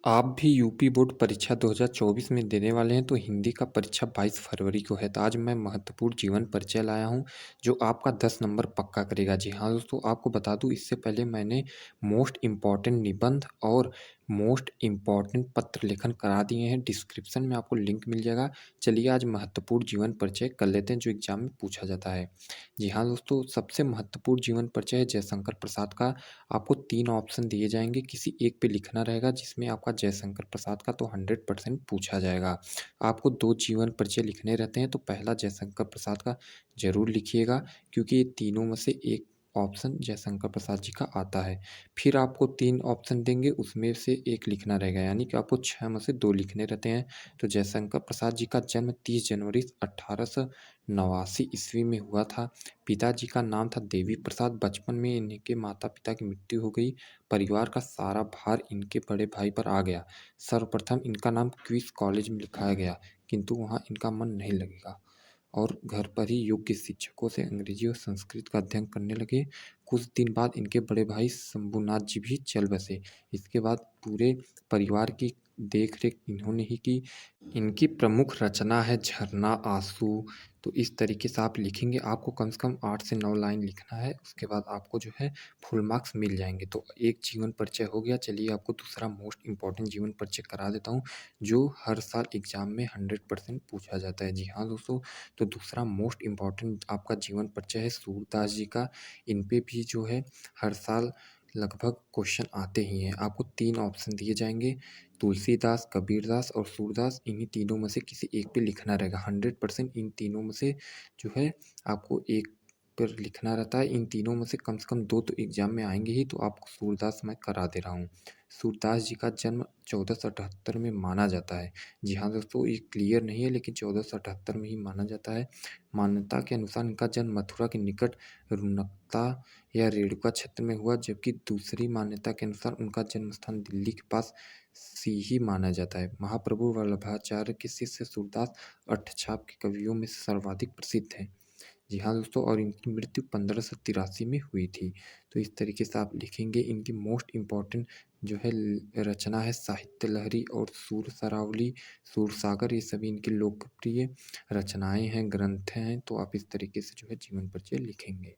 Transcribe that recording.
आप भी UP board परीक्षा 2024 में देने वाले हैं तो हिंदी का परीक्षा 22 फरवरी को है। तो आज मैं महत्वपूर्ण जीवन परिचय लाया हूँ जो आपका 10 नंबर पक्का करेगा। जी हाँ दोस्तों, आपको बता दूँ इससे पहले मैंने मोस्ट इम्पॉर्टेंट निबंध और मोस्ट इम्पॉर्टेंट पत्र लेखन करा दिए हैं। डिस्क्रिप्शन में आपको लिंक मिल जाएगा। चलिए आज महत्वपूर्ण जीवन परिचय कर लेते हैं जो एग्जाम में पूछा जाता है। जी हाँ दोस्तों, सबसे महत्वपूर्ण जीवन परिचय है जयशंकर प्रसाद का। आपको 3 ऑप्शन दिए जाएँगे, किसी एक पे लिखना रहेगा जिसमें आपका जयशंकर प्रसाद का तो 100% पूछा जाएगा। आपको 2 जीवन परिचय लिखने रहते हैं, तो पहला जयशंकर प्रसाद का ज़रूर लिखिएगा क्योंकि ये तीनों में से एक ऑप्शन जयशंकर प्रसाद जी का आता है। फिर आपको 3 ऑप्शन देंगे, उसमें से 1 लिखना रहेगा, यानी कि आपको 6 में से 2 लिखने रहते हैं। तो जयशंकर प्रसाद जी का जन्म 30 जनवरी 1889 ईस्वी में हुआ था। पिताजी का नाम था देवी प्रसाद। बचपन में इनके माता-पिता की मृत्यु हो गई। परिवार का सारा भार इनके बड़े भाई पर आ गया। सर्वप्रथम इनका नाम क्वींस कॉलेज में लिखाया गया, किंतु वहाँ इनका मन नहीं लगेगा और घर पर ही योग्य शिक्षकों से अंग्रेजी और संस्कृत का अध्ययन करने लगे। कुछ दिन बाद इनके बड़े भाई शंभूनाथ जी भी चल बसे। इसके बाद पूरे परिवार की देख-रेख इन्होंने ही की। इनकी प्रमुख रचना है झरना आँसू। तो इस तरीके से आप लिखेंगे, आपको कम से कम 8 से 9 लाइन लिखना है, उसके बाद आपको जो है फुल मार्क्स मिल जाएँगे। तो एक जीवन परिचय हो गया। चलिए आपको दूसरा मोस्ट इम्पोर्टेंट जीवन परिचय करा देता हूँ, जो हर साल एग्ज़ाम में 100% पूछा जाता है। जी हाँ दोस्तों, तो दूसरा मोस्ट इम्पोर्टेंट आपका जीवन परिचय है सूरदास जी का। इन पे भी जो है हर साल लगभग क्वेश्चन आते ही हैं। आपको 3 ऑप्शन दिए जाएँगे, तुलसीदास, कबीरदास और सूरदास। इन्हीं तीनों में से किसी एक पे लिखना रहेगा। 100% इन तीनों में से जो है आपको एक पर लिखना रहता है। इन तीनों में से कम 2 तो एग्ज़ाम में आएँगे ही, तो आपको सूरदास मैं करा दे रहा हूँ। सूरदास जी का जन्म 1478 में माना जाता है। जी हाँ दोस्तों, ये क्लियर नहीं है लेकिन 1478 में ही माना जाता है। मान्यता के अनुसार इनका जन्म मथुरा के निकट रुनकता या रेणुका क्षेत्र में हुआ, जबकि दूसरी मान्यता के अनुसार उनका जन्म स्थान दिल्ली के पास सिही माना जाता है। महाप्रभु वल्लभाचार्य के शिष्य सूरदास अष्टछाप के कवियों में सर्वाधिक प्रसिद्ध हैं। जी हाँ दोस्तों, और इनकी मृत्यु 1583 में हुई थी। तो इस तरीके से आप लिखेंगे। इनकी मोस्ट इम्पॉर्टेंट जो है रचना है साहित्य लहरी और सूर सरावली, सूरसागर। ये सभी इनकी लोकप्रिय रचनाएँ हैं, ग्रंथ हैं। तो आप इस तरीके से जो है जीवन परिचय लिखेंगे।